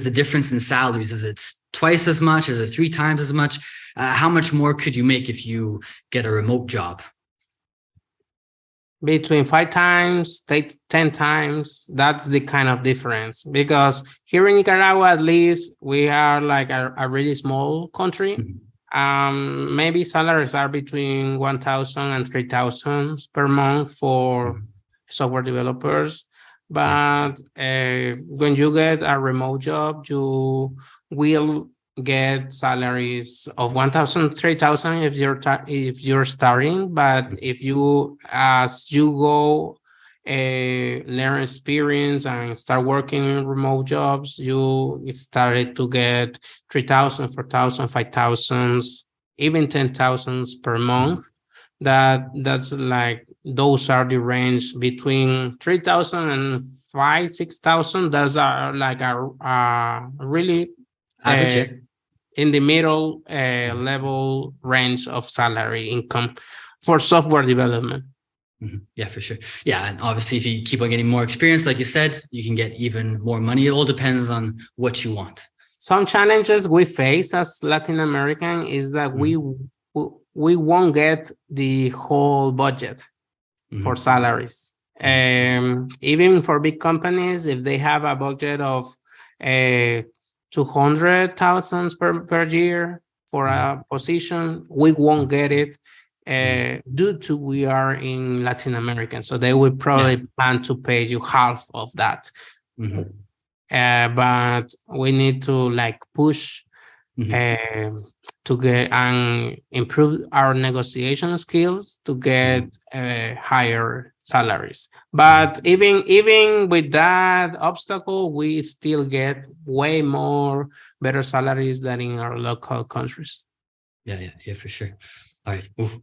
the difference in salaries? Is it twice as much? Is it 3 times as much? How much more could you make if you get a remote job? Between 5 times, 10 times, that's the kind of difference. Because here in Nicaragua, at least, we are like a really small country. Mm-hmm. Maybe salaries are between 1,000 and 3,000 per month for mm-hmm. software developers. But when you get a remote job, you will get salaries of 1,000, 3,000 if you're starting. But if you, as you go, learn experience and start working in remote jobs, you started to get 3,000, 4,000, 5,000, even 10,000 per month. That's like, those are the range between 3,000 and 5,000, 6,000. Those are like a really average, in the middle level range of salary income for software development. Mm-hmm. Yeah, for sure. Yeah, and obviously, if you keep on getting more experience, like you said, you can get even more money. It all depends on what you want. Some challenges we face as Latin American is that we won't get the whole budget for salaries. Even for big companies, if they have a budget of 200,000 per year for a position, we won't get it due to we are in Latin America. So they will probably plan to pay you half of that. But we need to push to get and improve our negotiation skills to get higher salaries. But even with that obstacle, we still get way more better salaries than in our local countries. Yeah, for sure. All right. Ooh.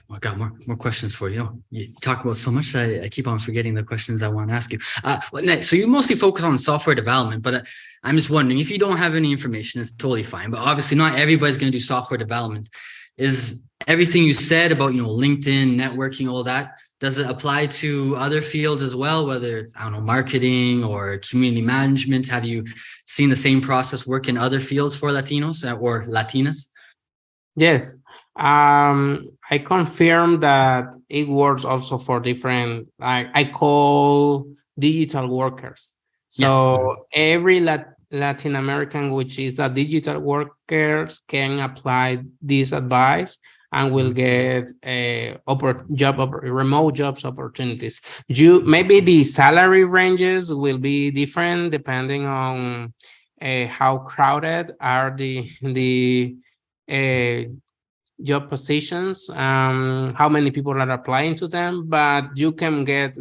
I got more questions for you. You talk about so much that I keep on forgetting the questions I want to ask you. So you mostly focus on software development, but I'm just wondering, if you don't have any information, it's totally fine. But obviously, not everybody's going to do software development. Is everything you said about LinkedIn, networking, all that, does it apply to other fields as well? Whether it's marketing or community management, have you seen the same process work in other fields for Latinos or Latinas? Yes. I confirm that it works also for different, I call digital workers. So every Latin American, which is a digital worker, can apply this advice and will get remote jobs opportunities. Maybe the salary ranges will be different depending on how crowded are the job positions, how many people are applying to them, but you can get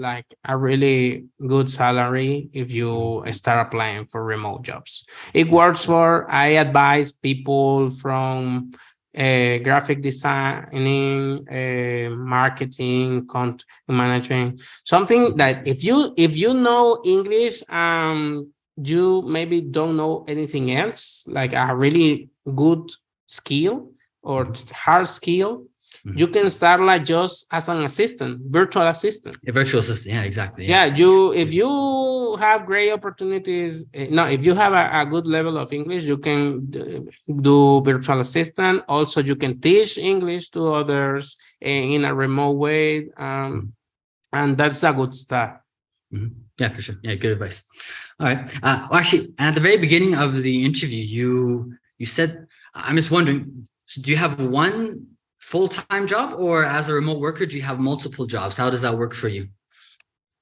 a really good salary if you start applying for remote jobs. It works I advise people from graphic designing, marketing, content management, something that if you know English, you maybe don't know anything else, like a really good skill or hard skill, you can start just as an assistant, virtual assistant. A virtual assistant, yeah, exactly. Yeah, if you have great opportunities, if you have a good level of English, you can do virtual assistant. Also, you can teach English to others in a remote way, and that's a good start. Yeah, for sure. Yeah, good advice. All right. Actually, at the very beginning of the interview, you said, I'm just wondering, so do you have one full-time job, or as a remote worker, do you have multiple jobs? How does that work for you?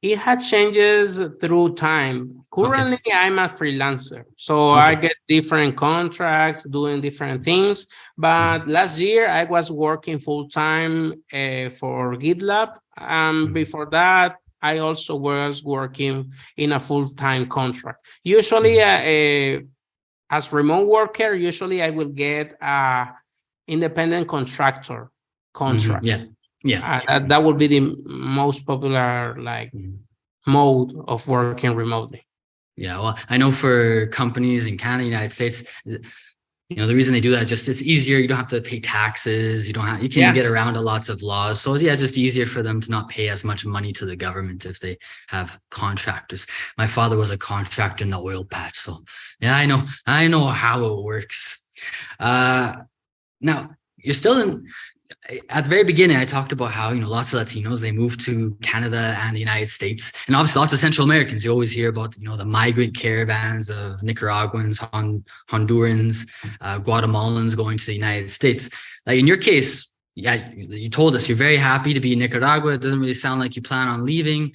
It had changes through time. Currently, I'm a freelancer, so I get different contracts, doing different things. But last year, I was working full-time for GitLab. Before that, I also was working in a full-time contract. Usually, as remote worker, usually I will get independent contractor contract. Yeah. That would be the most popular mode of working remotely. Yeah, well, I know for companies in Canada, United States, the reason they do that, just it's easier. You don't have to pay taxes. You can get around lots of laws. So yeah, it's just easier for them to not pay as much money to the government if they have contractors. My father was a contractor in the oil patch. So yeah, I know how it works. Now you're still at the very beginning, I talked about how, lots of Latinos, they move to Canada and the United States. And obviously lots of Central Americans. You always hear about, the migrant caravans of Nicaraguans, Hondurans, Guatemalans going to the United States. Like in your case, yeah, you told us you're very happy to be in Nicaragua. It doesn't really sound like you plan on leaving.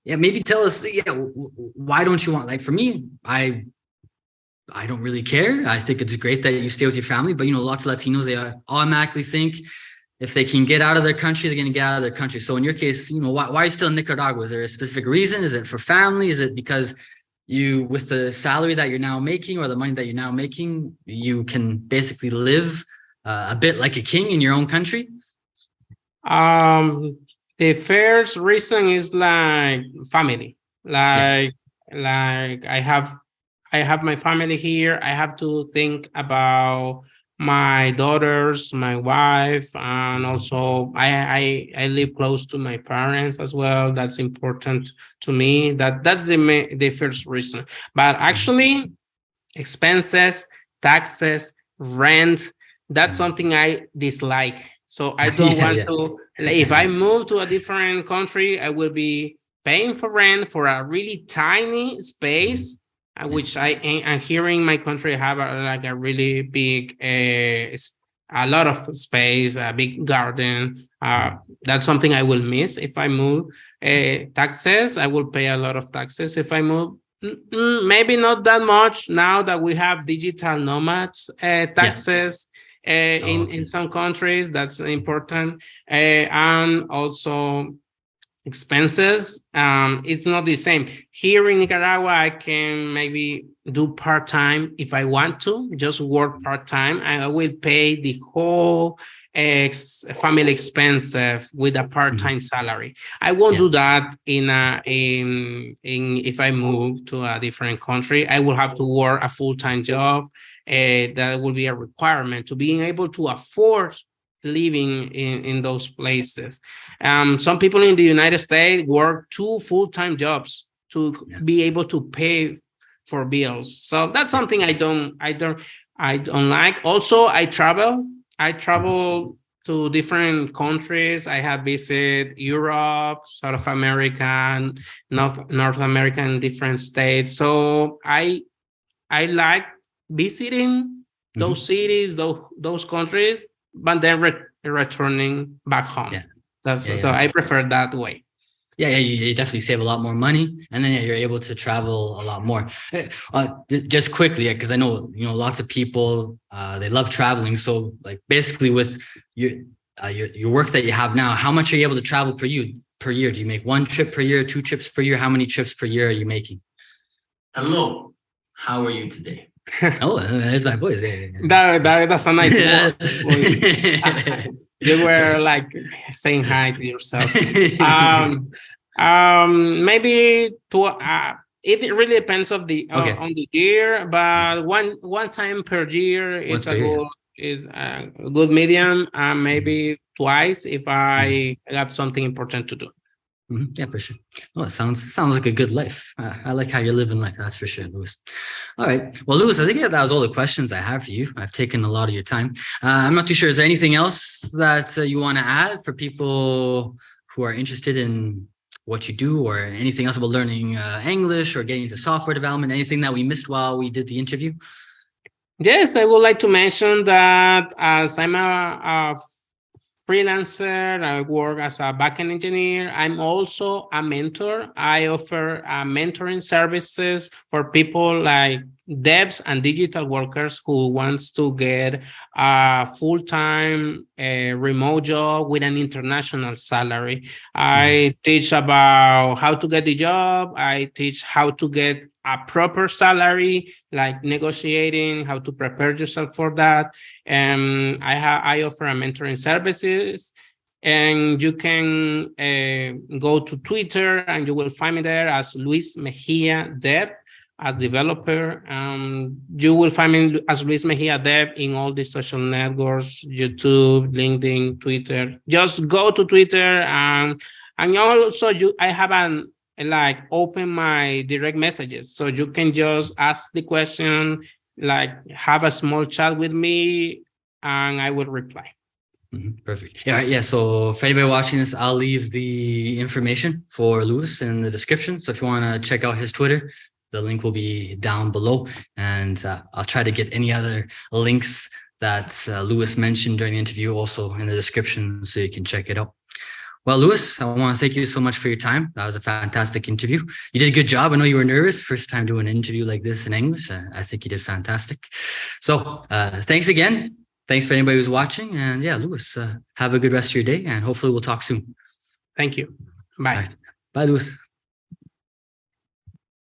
Maybe tell us, why don't you want, like for me, I don't really care. I think it's great that you stay with your family, but lots of Latinos, they automatically think if they can get out of their country, they're going to get out of their country. So in your case, why are you still in Nicaragua? Is there a specific reason? Is it for family? Is it because with the salary that you're now making or the money that you're now making, you can basically live a bit like a king in your own country? The first reason is like family. Like I have my family here. I have to think about my daughters, my wife, and also I live close to my parents as well. That's important to me. That's the first reason. But actually, expenses, taxes, rent, that's something I dislike. So I don't want to. If I move to a different country, I will be paying for rent for a really tiny space, which I am here in my country have a really big, a lot of space, a big garden. That's something I will miss if I move. Taxes, I will pay a lot of taxes if I move. Maybe not that much now that we have digital nomads taxes. In some countries, that's important. And also expenses, it's not the same. Here in Nicaragua, I can maybe do part-time if I want to, just work part-time. I will pay the whole family expense with a part-time salary. I won't do that if I move to a different country. I will have to work a full-time job. That will be a requirement to being able to afford living in those places. Some people in the United States work 2 full-time jobs to be able to pay for bills. So that's something I don't like. Also, I travel to different countries. I have visited Europe, South America, North America, and different states. So I like visiting those cities, those countries, but then returning back home. So I prefer that way. You definitely save a lot more money, and then you're able to travel a lot more. Just quickly, because I know lots of people they love traveling. So like basically with your work that you have now, how much are you able to travel per year? Do you make 1 trip per year, 2 trips per year? How many trips per year are you making? Hello, how are you today? Oh, there's my voice. That's a nice voice. You were like saying hi to yourself. Maybe it really depends on the year, but one time per year is a good medium. Maybe twice if I have something important to do. Yeah, for sure. Oh, it sounds like a good life. I like how you're living life. That's for sure, Luis. All right. Well, Luis, I think that was all the questions I have for you. I've taken a lot of your time. I'm not too sure. Is there anything else that you want to add for people who are interested in what you do, or anything else about learning English or getting into software development? Anything that we missed while we did the interview? Yes, I would like to mention that as I'm a freelancer, I work as a backend engineer. I'm also a mentor. I offer mentoring services for people like devs and digital workers who wants to get a full-time remote job with an international salary. I teach about how to get the job. I teach how to get a proper salary, like negotiating, how to prepare yourself for that. I offer a mentoring services. And you can go to Twitter and you will find me there as Luis Mejia Dev as developer. You will find me as Luis Mejia Dev in all the social networks, YouTube, LinkedIn, Twitter. Just go to Twitter and also I have open my direct messages. So you can just ask the question, have a small chat with me and I will reply. Perfect. Yeah. So for anybody watching this, I'll leave the information for Luis in the description. So if you want to check out his Twitter, the link will be down below. And I'll try to get any other links that Luis mentioned during the interview also in the description so you can check it out. Well, Luis, I want to thank you so much for your time. That was a fantastic interview. You did a good job. I know you were nervous first time doing an interview like this in English. I think you did fantastic. So thanks again. Thanks for anybody who's watching. And yeah, Luis, have a good rest of your day and hopefully we'll talk soon. Thank you. Bye. All right. Bye, Luis.